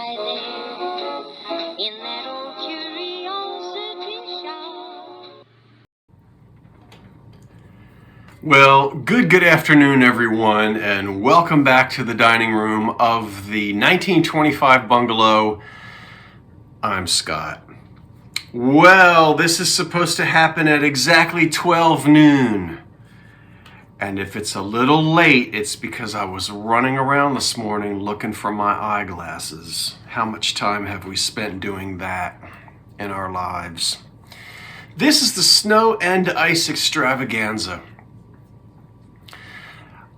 lie there in that old curiosity shop. Well, good afternoon, everyone, and welcome back to the dining room of the 1925 bungalow. I'm Scott. Well, this is supposed to happen at exactly 12 noon. And if it's a little late, it's because I was running around this morning looking for my eyeglasses. How much time have we spent doing that in our lives? This is the Snow and Ice Extravaganza.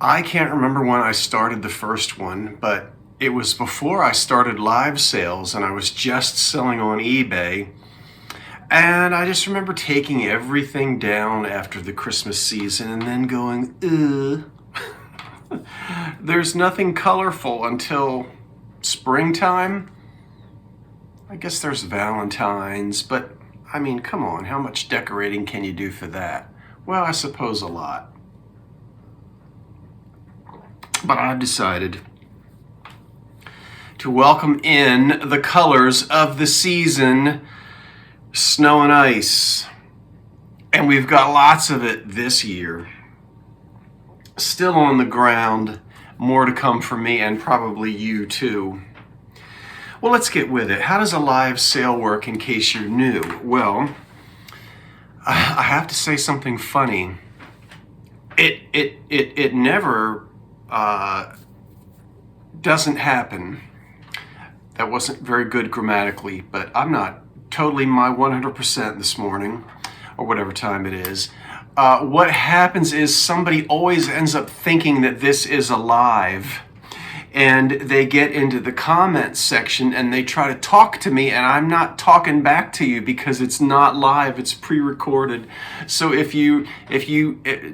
I can't remember when I started the first one, but it was before I started live sales and I was just selling on eBay. And I just remember taking everything down after the Christmas season and then going, there's nothing colorful until springtime. I guess there's Valentine's, but I mean, come on, how much decorating can you do for that? Well, I suppose a lot. But I've decided to welcome in the colors of the season, snow and ice. And we've got lots of it this year. Still on the ground, more to come for me and probably you too. Well, let's get with it. How does a live sale work in case you're new? Well, I have to say something funny. It never doesn't happen. That wasn't very good grammatically, but I'm not totally my 100% this morning, or whatever time it is. What happens is somebody always ends up thinking that this is alive, and they get into the comments section and they try to talk to me, and I'm not talking back to you because it's not live, it's pre-recorded. So if you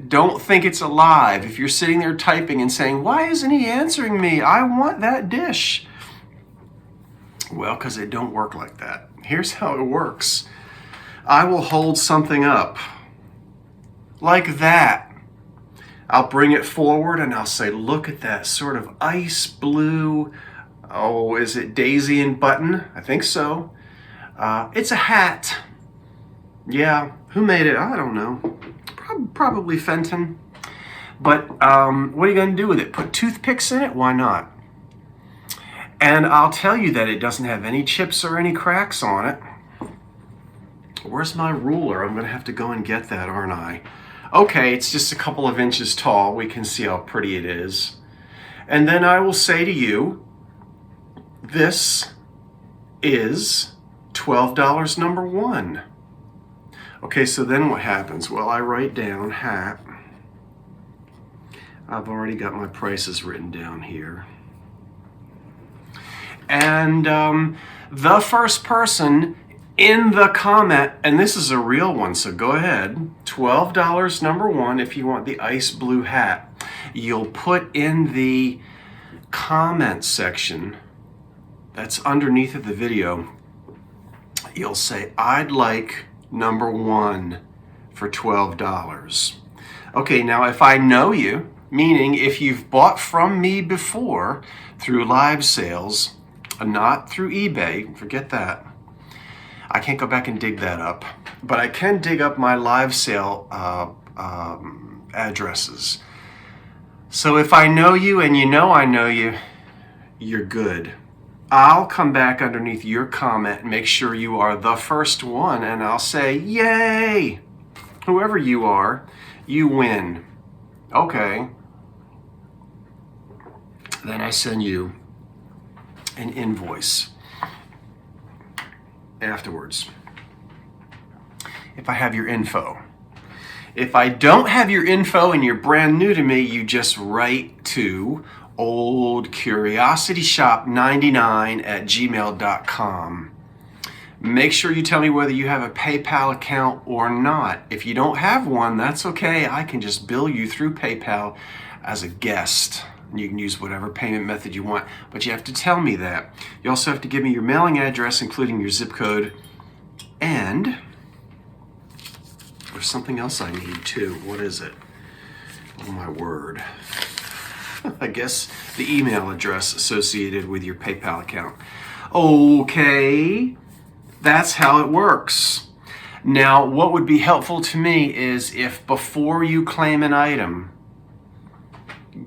don't think it's alive, if you're sitting there typing and saying, why isn't he answering me? I want that dish. Well, because it don't work like that. Here's how it works. I will hold something up like that. I'll bring it forward and I'll say, look at that sort of ice blue. Oh, is it daisy and button? I think so. It's a hat. Yeah, who made it? I don't know. Probably Fenton. But what are you going to do with it? Put toothpicks in it? Why not? And I'll tell you that it doesn't have any chips or any cracks on it. Where's my ruler? I'm going to have to go and get that, aren't I? Okay, it's just a couple of inches tall. We can see how pretty it is. And then I will say to you, this is $12 number one. Okay, so then what happens? Well, I write down hat. I've already got my prices written down here. And the first person in the comment, and this is a real one, so go ahead, $12 number one if you want the ice blue hat. You'll put in the comment section that's underneath of the video, you'll say, I'd like number one for $12. Okay, now if I know you, meaning if you've bought from me before through live sales, not through eBay, forget that. I can't go back and dig that up, but I can dig up my live sale addresses. So if I know you and you know I know you, you're good. I'll come back underneath your comment and make sure you are the first one, and I'll say, yay! Whoever you are, you win. Okay. Then I send you an invoice afterwards, if I have your info. If I don't have your info and you're brand new to me, you just write to oldcuriositysshop99@gmail.com. Make sure you tell me whether you have a PayPal account or not. If you don't have one, that's okay. I can just bill you through PayPal as a guest. You can use whatever payment method you want, but you have to tell me that. You also have to give me your mailing address, including your zip code, and there's something else I need too. What is it? Oh my word. I guess the email address associated with your PayPal account. Okay, that's how it works. Now, what would be helpful to me is if before you claim an item,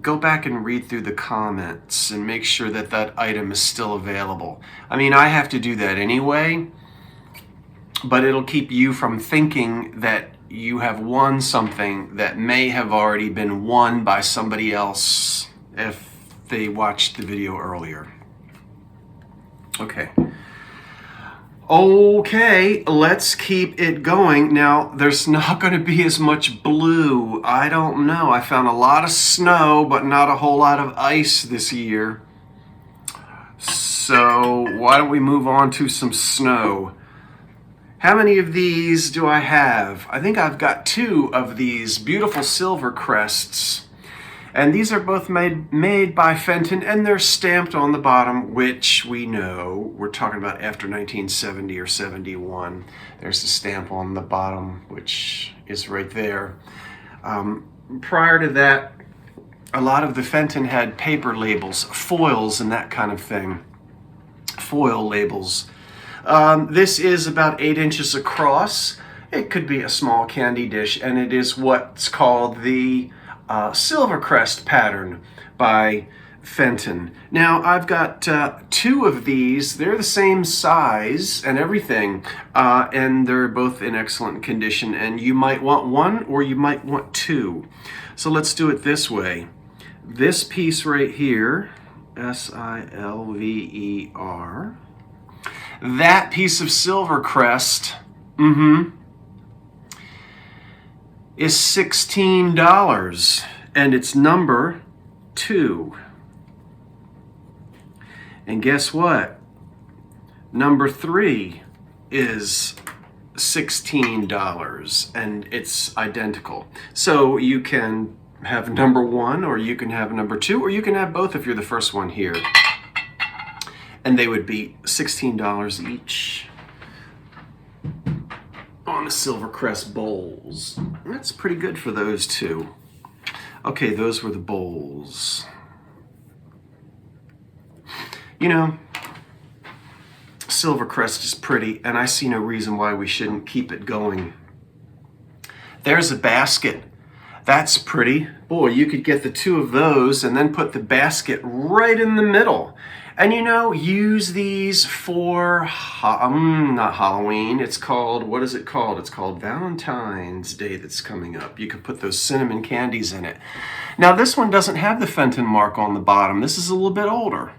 go back and read through the comments and make sure that that item is still available. I mean, I have to do that anyway, but it'll keep you from thinking that you have won something that may have already been won by somebody else if they watched the video earlier. Okay, let's keep it going. Now, there's not going to be as much blue. I don't know. I found a lot of snow, but not a whole lot of ice this year. So why don't we move on to some snow? How many of these do I have? I think I've got 2 of these beautiful silver crests. And these are both made by Fenton, and they're stamped on the bottom, which we know we're talking about after 1970 or 71. There's the stamp on the bottom, which is right there. Prior to that, a lot of the Fenton had paper labels, foils and that kind of thing. Foil labels. This is about 8 inches across. It could be a small candy dish, and it is what's called the Silver Crest pattern by Fenton. Now, I've got 2 of these. They're the same size and everything, and they're both in excellent condition, and you might want 1 or you might want 2. So let's do it this way. This piece right here, Silver, that piece of Silver Crest, is $16, and it's number 2. And guess what? Number 3 is $16, and it's identical. So you can have number 1, or you can have number 2, or you can have both if you're the first one here. And they would be $16 each on the Silver Crest bowls. That's pretty good for those 2. Okay, those were the bowls. You know, Silver Crest is pretty, and I see no reason why we shouldn't keep it going. There's a basket. That's pretty. Boy, you could get the 2 of those and then put the basket right in the middle. And you know, use these for, not Halloween, it's called, what is it called? It's called Valentine's Day that's coming up. You could put those cinnamon candies in it. Now this one doesn't have the Fenton mark on the bottom. This is a little bit older.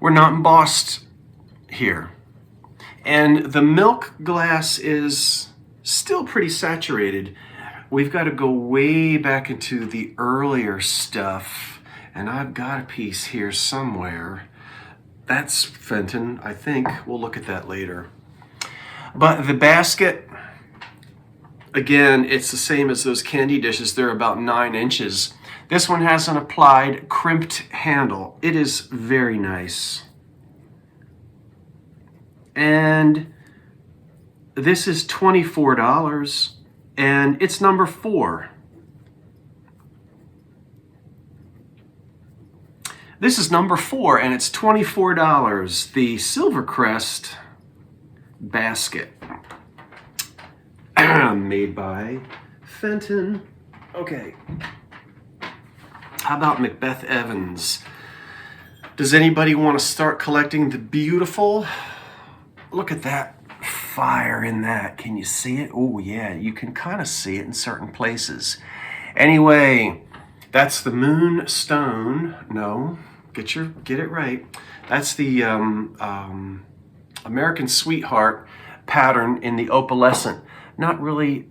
We're not embossed here. And the milk glass is still pretty saturated. We've got to go way back into the earlier stuff. And I've got a piece here somewhere. That's Fenton, I think. We'll look at that later. But the basket, again, it's the same as those candy dishes. They're about 9 inches. This one has an applied crimped handle. It is very nice. And this is $24, and it's number 4. This is number 4, and it's $24. The Silver Crest basket. Made by Fenton. Okay. How about Macbeth Evans? Does anybody want to start collecting the beautiful? Look at that fire in that. Can you see it? Oh, yeah. You can kind of see it in certain places. Anyway, that's the Moonstone. No. Get it right. That's the American Sweetheart pattern in the Opalescent. Not really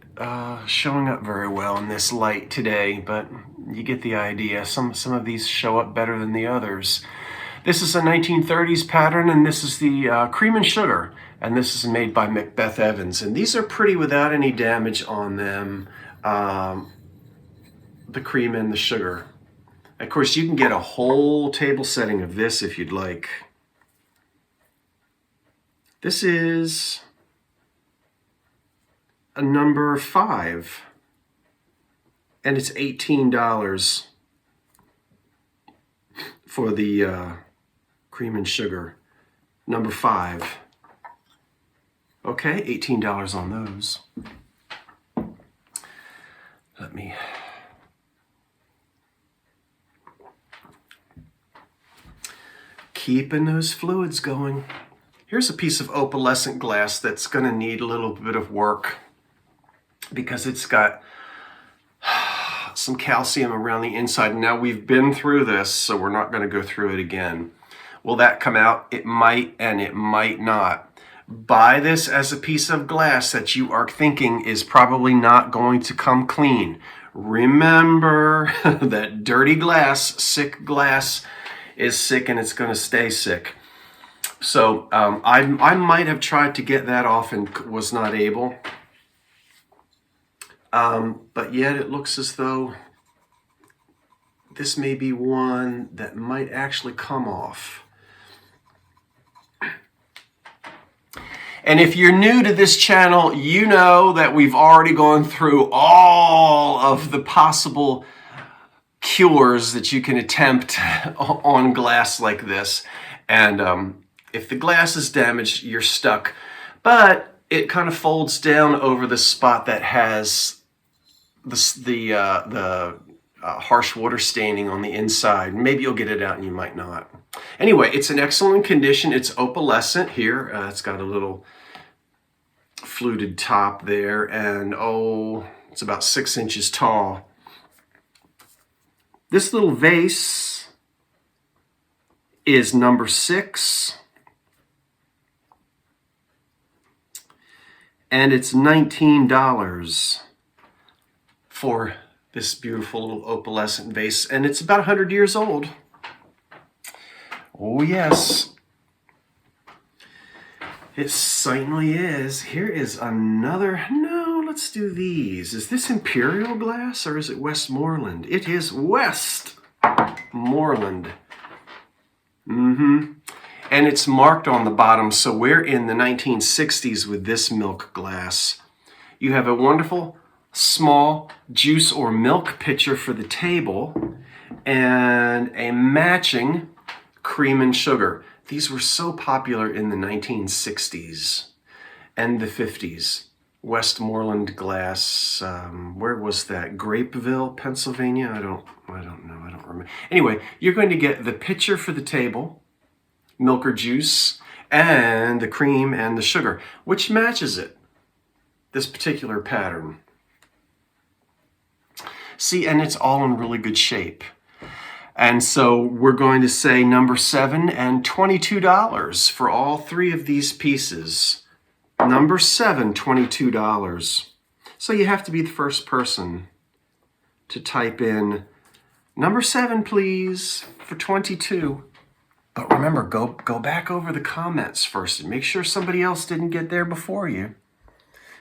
showing up very well in this light today, but you get the idea. Some of these show up better than the others. This is a 1930s pattern, and this is the Cream and Sugar, and this is made by Macbeth Evans. And these are pretty without any damage on them, the cream and the sugar. Of course, you can get a whole table setting of this if you'd like. This is a number 5, and it's $18. for the cream and sugar. Number 5. Okay, $18 on those. Let me... Keeping those fluids going. Here's a piece of opalescent glass that's going to need a little bit of work because it's got some calcium around the inside. Now we've been through this, so we're not going to go through it again. Will that come out? It might and it might not. Buy this as a piece of glass that you are thinking is probably not going to come clean. Remember that dirty glass, sick glass, is sick and it's going to stay sick. So I might have tried to get that off and was not able. But yet it looks as though this may be one that might actually come off. And if you're new to this channel, you know that we've already gone through all of the possible cures that you can attempt on glass like this. And if the glass is damaged, you're stuck. But it kind of folds down over the spot that has the harsh water staining on the inside. Maybe you'll get it out and you might not. Anyway, it's in excellent condition. It's opalescent here. It's got a little fluted top there, and it's about 6 inches tall. This little vase is number 6, and it's $19 for this beautiful little opalescent vase, and it's about 100 years old. Oh yes, it certainly is. Here is another. No, let's do these. Is this Imperial glass or is it Westmoreland? It is Westmoreland. And it's marked on the bottom, so we're in the 1960s with this milk glass. You have a wonderful small juice or milk pitcher for the table and a matching cream and sugar. These were so popular in the 1960s and the 50s. Westmoreland glass, where was that? Grapeville, Pennsylvania? I don't know, I don't remember. Anyway, you're going to get the pitcher for the table, milk or juice, and the cream and the sugar, which matches it, this particular pattern. See, and it's all in really good shape. And so we're going to say number 7 and $22 for all 3 of these pieces. Number 7, $22. So you have to be the first person to type in number 7, please, for 22. But remember, go back over the comments first and make sure somebody else didn't get there before you.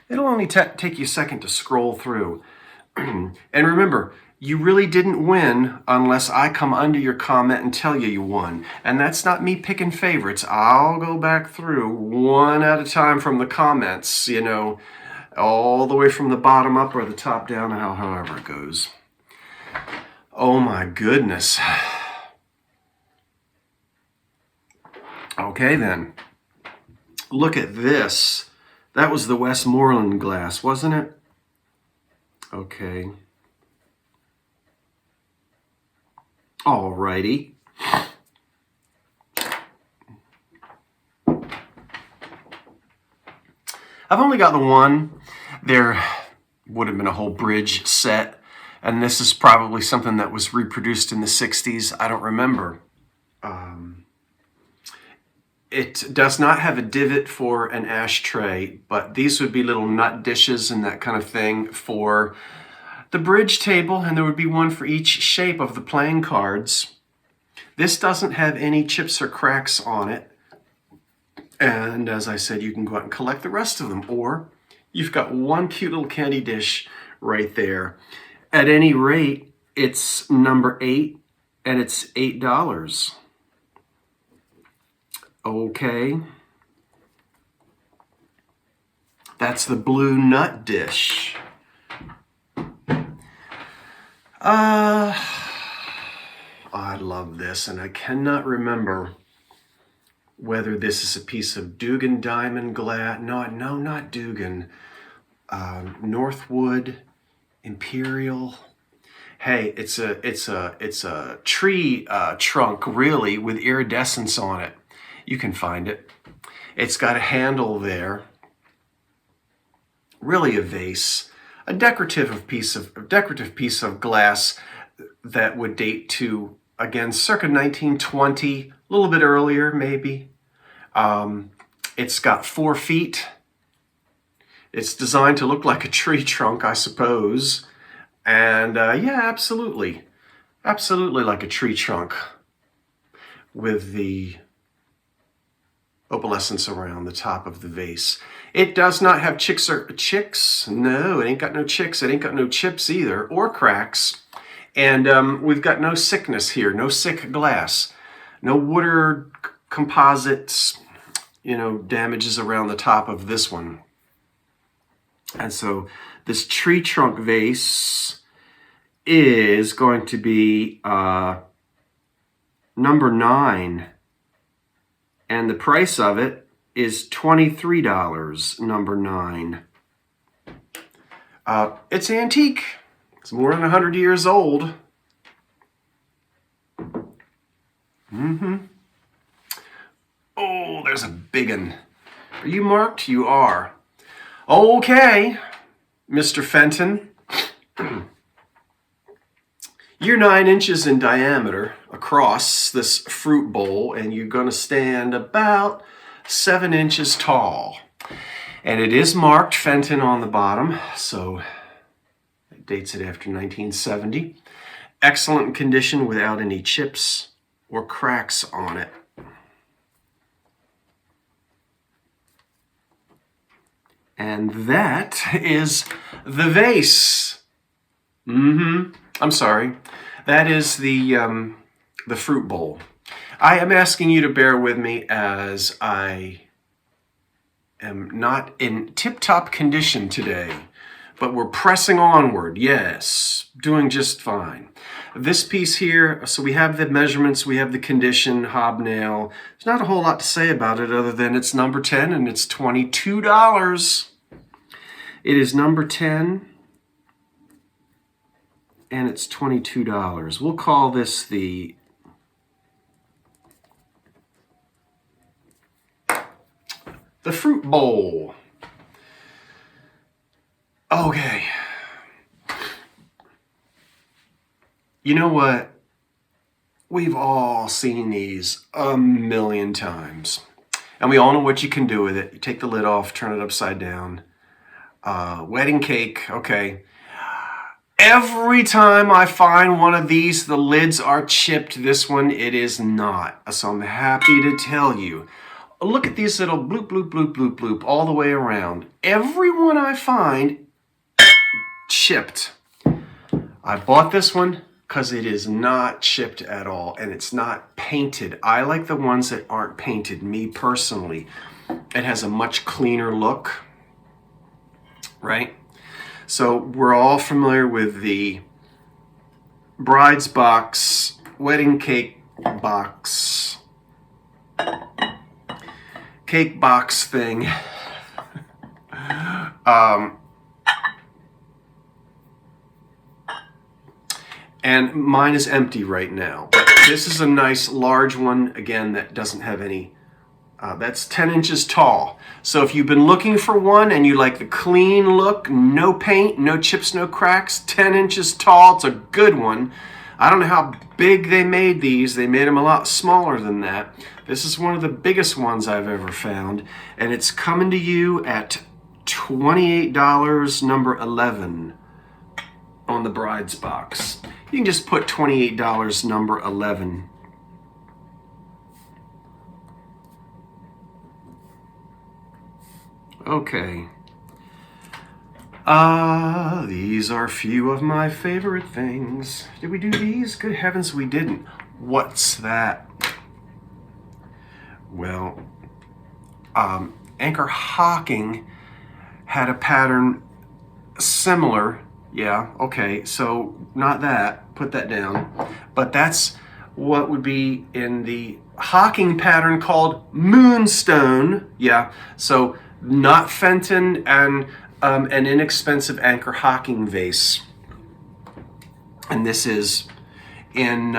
It'll only take you a second to scroll through. And remember, you really didn't win unless I come under your comment and tell you won. And that's not me picking favorites. I'll go back through one at a time from the comments, all the way from the bottom up or the top down, however it goes. Oh my goodness. Okay then. Look at this. That was the Westmoreland glass, wasn't it? Okay. Alrighty. I've only got the one. There would have been a whole bridge set, and this is probably something that was reproduced in the 60s. I don't remember. It does not have a divot for an ashtray, but these would be little nut dishes and that kind of thing for the bridge table, and there would be one for each shape of the playing cards. This doesn't have any chips or cracks on it. And as I said, you can go out and collect the rest of them, or you've got one cute little candy dish right there. At any rate, it's number 8 and it's $8. Okay. That's the blue nut dish. I love this, and I cannot remember whether this is a piece of Dugan diamond glass. No, not Dugan. Northwood, Imperial. Hey, it's a tree trunk, really, with iridescence on it. You can find it. It's got a handle there. Really a vase, a decorative piece of glass that would date to, again, circa 1920, a little bit earlier maybe. It's got 4 feet. It's designed to look like a tree trunk, I suppose. And yeah, absolutely like a tree trunk with the opalescence around the top of the vase. It does not have chicks. No, it ain't got no chicks. It ain't got no chips either, or cracks. And we've got no sickness here, no sick glass, no water composites, damages around the top of this one. And so this tree trunk vase is going to be number 9. And the price of it is $23, number 9. It's antique. It's more than 100 years old. Oh, there's a big one. Are you marked? You are. Okay, Mr. Fenton. You're 9 inches in diameter across this fruit bowl, and you're going to stand about 7 inches tall. And it is marked Fenton on the bottom, so it dates it after 1970. Excellent condition without any chips or cracks on it. And that is the vase. I'm sorry. That is the fruit bowl. I am asking you to bear with me as I am not in tip-top condition today, but we're pressing onward. Yes, doing just fine. This piece here, so we have the measurements, we have the condition, hobnail. There's not a whole lot to say about it other than it's number 10 and it's $22. It is number 10 and it's $22. We'll call this the fruit bowl. Okay. You know what? We've all seen these a million times. And we all know what you can do with it. You take the lid off, turn it upside down. Wedding cake, okay. Every time I find one of these, the lids are chipped. This one, it is not. So I'm happy to tell you. Look at these little bloop, bloop, bloop, bloop, bloop all the way around. Every one I find, chipped. I bought this one because it is not chipped at all and it's not painted. I like the ones that aren't painted, me personally. It has a much cleaner look, right? So we're all familiar with the bride's box, wedding cake box, cake box thing. And mine is empty right now. This is a nice large one, again, that doesn't have any, that's 10 inches tall. So if you've been looking for one and you like the clean look, no paint, no chips, no cracks, 10 inches tall, it's a good one. I don't know how big they made these. They made them a lot smaller than that. This is one of the biggest ones I've ever found. And it's coming to you at $28, number 11 on the bride's box. You can just put $28, number 11. Okay. These are a few of my favorite things. Did we do these? Good heavens, we didn't. What's that? Well, Anchor Hocking had a pattern similar. Yeah, okay, so not that. Put that down. But that's what would be in the hocking pattern called Moonstone. Yeah, so not Fenton, and an inexpensive anchor hocking vase. And this is in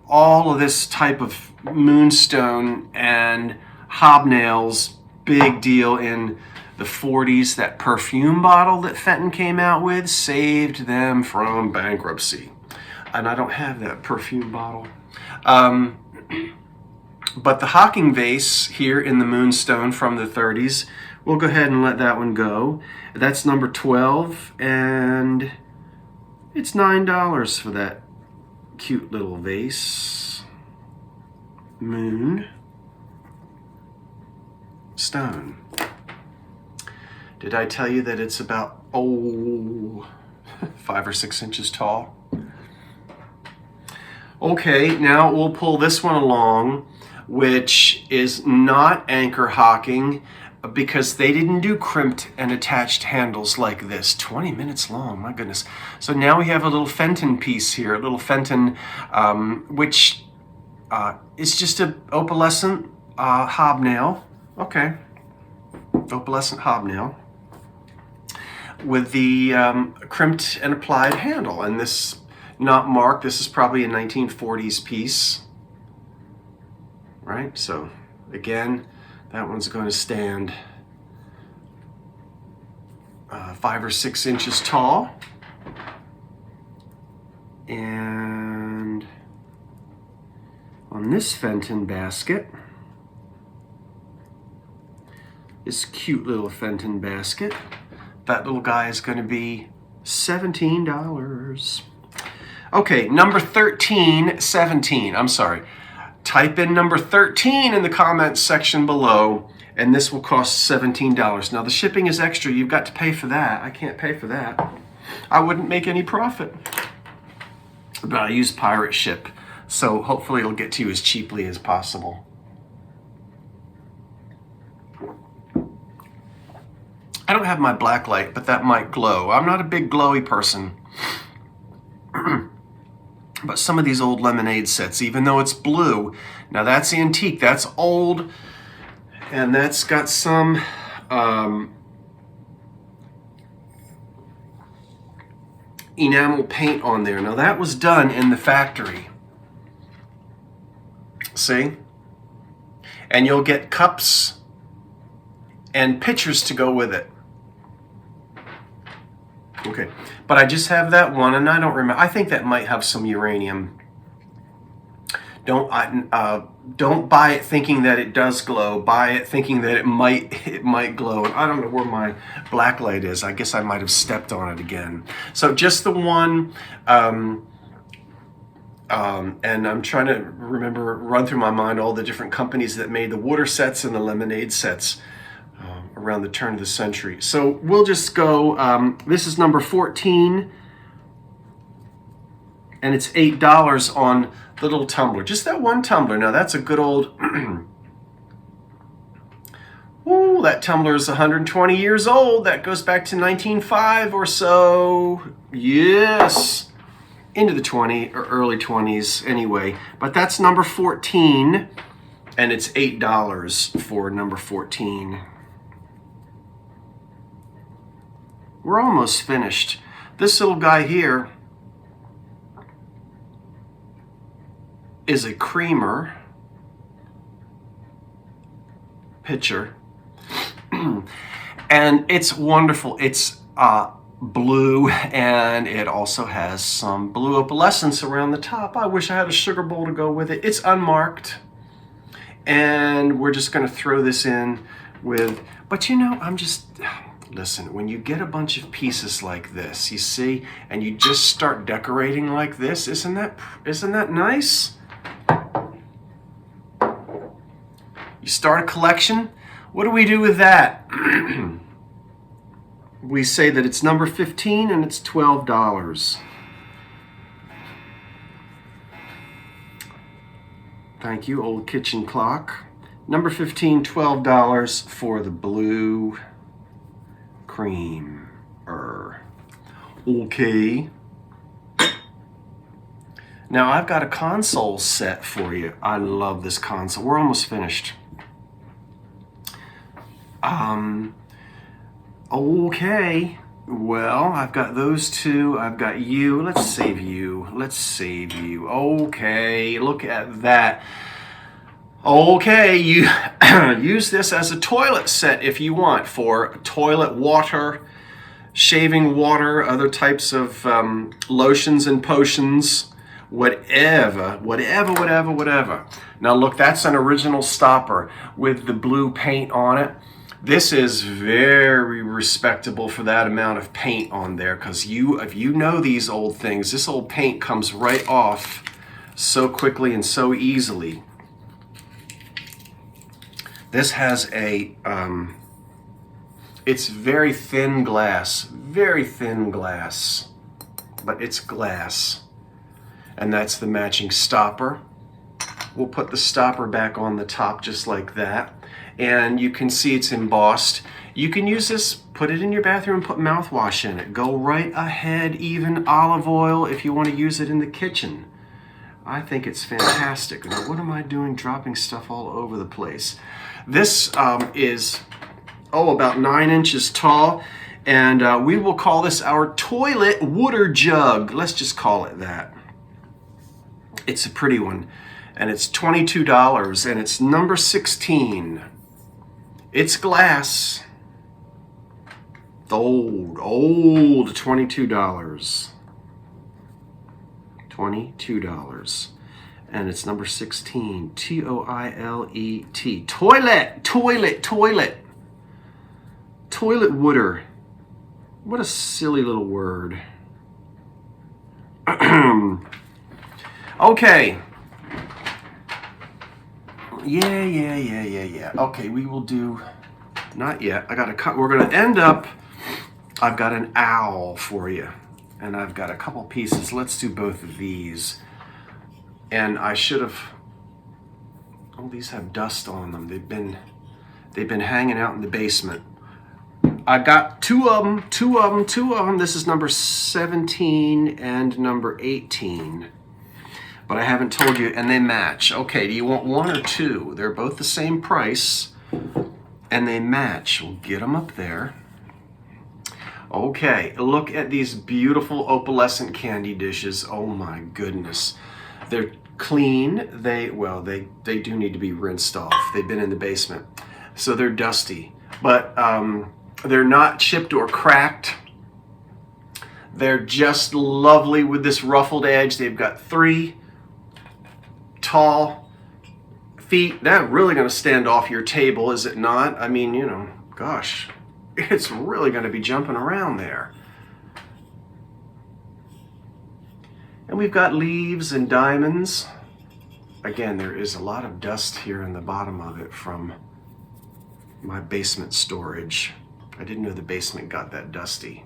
all of this type of moonstone and hobnails. Big deal in the 40s. That perfume bottle that Fenton came out with saved them from bankruptcy. And I don't have that perfume bottle. But the hocking vase here in the Moonstone from the 30s, we'll go ahead and let that one go. That's number 12, and it's $9 for that cute little vase. Moonstone. Did I tell you that it's about 5 or 6 inches tall? Okay, now we'll pull this one along, which is not anchor hocking because they didn't do crimped and attached handles like this. 20 minutes long, my goodness. So now we have a little Fenton piece here, a little Fenton, which is just a opalescent hobnail. Okay, opalescent hobnail with the crimped and applied handle. And this, not marked, this is probably a 1940s piece. Right, so again, that one's going to stand 5 or 6 inches tall. And on this Fenton basket, this cute little Fenton basket, that little guy is going to be $17. Okay, number 13, 17, I'm sorry. Type in number 13 in the comments section below, and this will cost $17. Now the shipping is extra. You've got to pay for that. I can't pay for that. I wouldn't make any profit. But I use pirate ship, so hopefully it'll get to you as cheaply as possible. I don't have my black light, but that might glow. I'm not a big glowy person. But some of these old lemonade sets, even though it's blue, now that's antique, that's old, and that's got some enamel paint on there. Now that was done in the factory. See? And you'll get cups and pitchers to go with it. Okay, but I just have that one, and I don't remember. I think that might have some uranium. Don't buy it thinking that it does glow. Buy it thinking that it might glow. And I don't know where my black light is. I guess I might have stepped on it again. So just the one. And I'm trying to run through my mind all the different companies that made the water sets and the lemonade sets around the turn of the century. So we'll just go, this is number 14, and it's $8 on the little tumbler. Just that one tumbler. Now that's a good old, ooh, that tumbler is 120 years old. That goes back to 1905 or so. Yes, into the early 20s anyway. But that's number 14, and it's $8 for number 14. We're almost finished. This little guy here is a creamer pitcher. And it's wonderful. It's blue, and it also has some blue opalescence around the top. I wish I had a sugar bowl to go with it. It's unmarked. And we're just going to throw this in with, but you know, listen, when you get a bunch of pieces like this, you see, and you just start decorating like this, isn't that nice? You start a collection. What do we do with that? We say that it's number 15 and it's $12. Thank you, old kitchen clock. Number 15, $12 for the blue cream. Okay. Now I've got a console set for you. I love this console. We're almost finished. Okay. Well, I've got those two. I've got you. Let's save you. Let's save you. Okay, look at that. Okay, you use this as a toilet set if you want for toilet water, shaving water, other types of lotions and potions, whatever. Now look, that's an original stopper with the blue paint on it. This is very respectable for that amount of paint on there, because if you know these old things, this old paint comes right off so quickly and so easily. This has a, it's very thin glass, but it's glass. And that's the matching stopper. We'll put the stopper back on the top just like that. And you can see it's embossed. You can use this, put it in your bathroom and put mouthwash in it. Go right ahead, even olive oil if you want to use it in the kitchen. I think it's fantastic. Now, what am I doing dropping stuff all over the place? This is, about 9 inches tall. And we will call this our toilet water jug. Let's just call it that. It's a pretty one. And it's $22, and it's number 16. It's glass. Old $22. $22. And it's number 16. T-O-I-L-E-T. Toilet. Toilet water. What a silly little word. Okay. Yeah. Okay, we will do, not yet. I gotta cut, we're gonna end up, I've got an owl for you. And I've got a couple pieces. Let's do both of these. And I should have, these have dust on them. They've been hanging out in the basement. I got two of them. This is number 17 and number 18. But I haven't told you, and they match. Okay, do you want one or two? They're both the same price, and they match. We'll get them up there. Okay, look at these beautiful opalescent candy dishes. Oh my goodness. They're clean. They do need to be rinsed off. They've been in the basement, so they're dusty. But they're not chipped or cracked. They're just lovely with this ruffled edge. They've got 3 tall feet. They're really going to stand off your table, is it not? I mean, gosh, it's really going to be jumping around there. And we've got leaves and diamonds. Again, there is a lot of dust here in the bottom of it from my basement storage. I didn't know the basement got that dusty.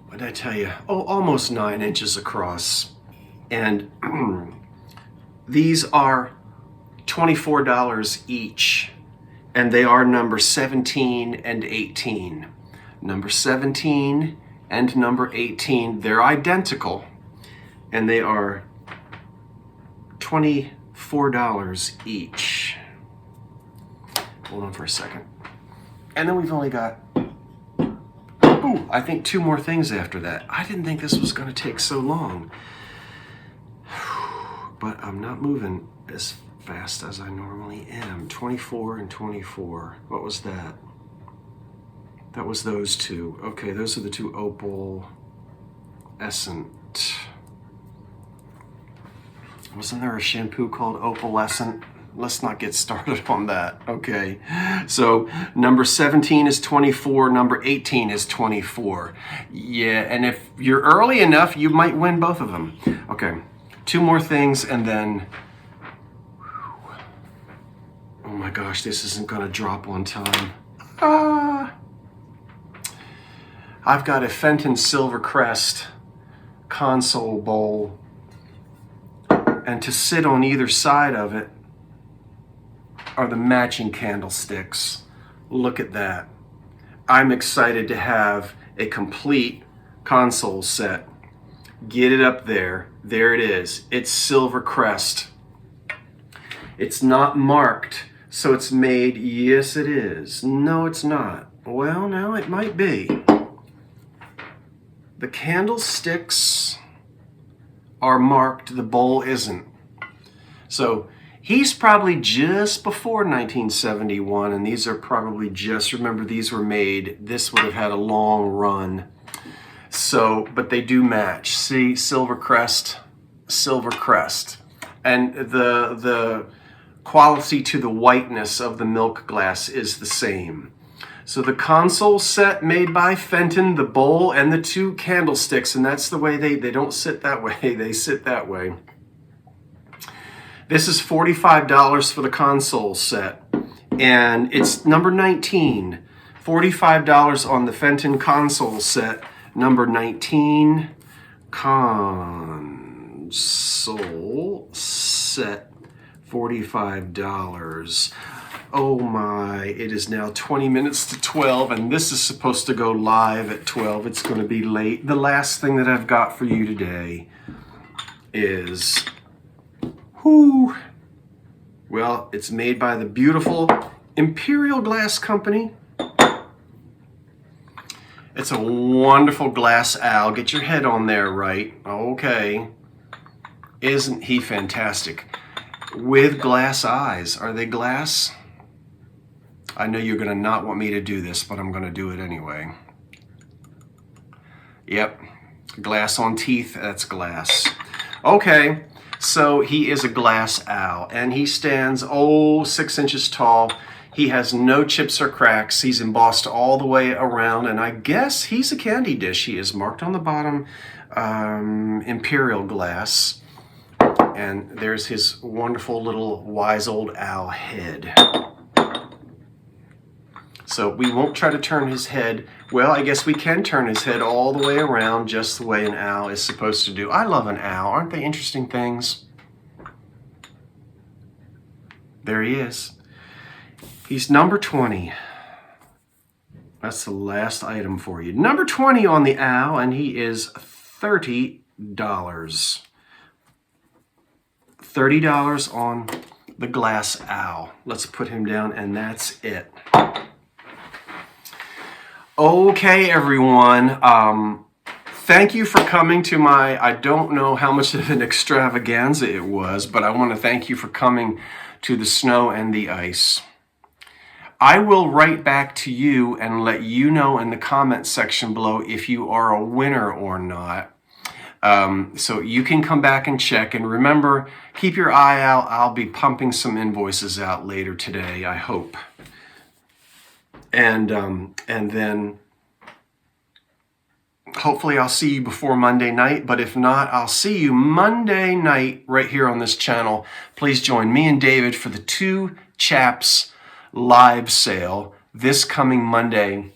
What did I tell you? Almost 9 inches across. And these are $24 each. And they are number 17 and 18. Number 17 and number 18, they're identical. And they are $24 each. Hold on for a second. And then we've only got, I think 2 more things after that. I didn't think this was going to take so long. But I'm not moving as fast as I normally am. 24 and 24. What was that? That was those 2. Okay, those are the 2 Opalescent. Wasn't there a shampoo called Opalescent? Let's not get started on that. Okay, so number 17 is 24, number 18 is 24. Yeah, and if you're early enough, you might win both of them. Okay, 2 more things and then, oh my gosh, this isn't gonna drop on time. I've got a Fenton silver crest console bowl, and to sit on either side of it are the matching candlesticks. Look at that. I'm excited to have a complete console set. Get it up there. There it is. It's silver crest. It's not marked, so it's made. Yes, it is. No, it's not. Well, no, it might be. The candlesticks are marked. The bowl isn't. So he's probably just before 1971, and these are probably just, remember, these were made, this would have had a long run. So, but they do match. See, silver crest. And the quality to the whiteness of the milk glass is the same. So the console set made by Fenton, the bowl, and the 2 candlesticks, and that's the way they don't sit that way, they sit that way. This is $45 for the console set, and it's number 19. $45 on the Fenton console set, number 19, console set, $45. Oh my, it is now 20 minutes to 12, and this is supposed to go live at 12. It's going to be late. The last thing that I've got for you today is... well, it's made by the beautiful Imperial Glass Company. It's a wonderful glass owl. Get your head on there right. Okay. Isn't he fantastic? With glass eyes. Are they glass? I know you're going to not want me to do this, but I'm going to do it anyway. Yep. Glass on teeth, that's glass. Okay. So he is a glass owl, and he stands, 6 inches tall. He has no chips or cracks. He's embossed all the way around, and I guess he's a candy dish. He is marked on the bottom, Imperial glass. And there's his wonderful little wise old owl head. So we won't try to turn his head. Well, I guess we can turn his head all the way around just the way an owl is supposed to do. I love an owl. Aren't they interesting things? There he is. He's number 20. That's the last item for you. Number 20 on the owl, and he is $30. $30 on the glass owl. Let's put him down, and that's it. Okay, everyone. Thank you for coming to my, I don't know how much of an extravaganza it was, but I want to thank you for coming to the snow and the ice. I will write back to you and let you know in the comment section below if you are a winner or not. So you can come back and check. And remember, keep your eye out. I'll be pumping some invoices out later today, I hope. And then hopefully I'll see you before Monday night. But if not, I'll see you Monday night right here on this channel. Please join me and David for the 2 Chaps live sale this coming Monday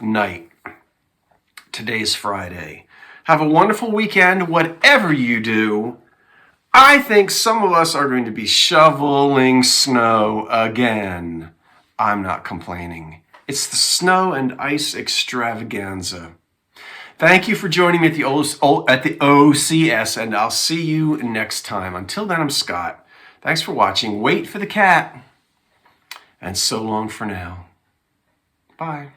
night. Today's Friday. Have a wonderful weekend, whatever you do. I think some of us are going to be shoveling snow again. I'm not complaining. It's the snow and ice extravaganza. Thank you for joining me at the OCS, and I'll see you next time. Until then, I'm Scott. Thanks for watching. Wait for the cat. And so long for now. Bye.